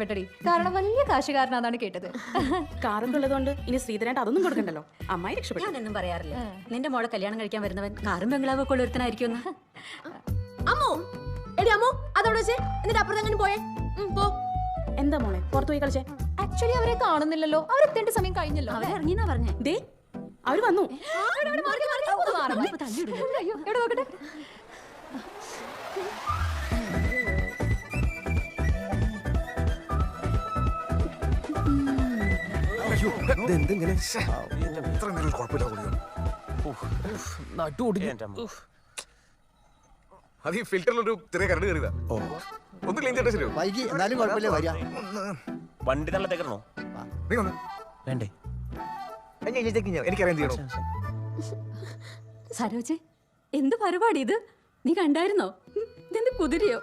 വിട്ടടി, കാരണം വലിയ കാശുകാരനാണ് കേട്ടത്. കാറൊക്കെ ഉള്ളതുകൊണ്ട് ഇനി ശ്രീധരനായിട്ട് അതൊന്നും കൊടുക്കണ്ടല്ലോ. അമ്മായി രക്ഷപ്പെട്ടു. ഞാനൊന്നും പറയാറില്ല. നിന്റെ മോളെ കല്യാണം കഴിക്കാൻ വരുന്നവൻ കാറും ബംഗ്ലാവും ഒക്കെ ഉള്ളൊരുത്തനായിരിക്കും. അമ്മോ, എടി അമ്മോ, അതവിടെ വെച്ചേ. എന്നിട്ട് അപ്പുറത്തെങ്ങനെ പോയേ? പോ. എന്താ മോളെ പുറത്തു പോയി കളിച്ചേ? ആക്ച്വലി അവരെ കാണുന്നില്ലല്ലോ, അവരെത്തേണ്ട സമയം കഴിഞ്ഞല്ലോ. അവരിറങ്ങിന്നാ പറഞ്ഞേ. ദേ അവര് വന്നു. അയ്യോ, എവിടെ നോക്കട്ടെ. അത് ഈ ഫിൽറ്ററിലൊരു ചെറിയ കരട് കയറിയതാ. ഒന്ന് ക്ലീൻ ചെയ്തിട്ട് ശരിയോ? വൈകി എന്നാലും കുഴപ്പമില്ല, വരിക. വണ്ടി തള്ളത്തേക്കണോ? നീ വന്ന്. വേണ്ടേ? എനിക്കറിയാൻ ചെയ്യണോ? സരോജെ, എന്ത് പരിപാടി ഇത്? നീ കണ്ടായിരുന്നോ? ഇതെന്ത് കുതിരയോ?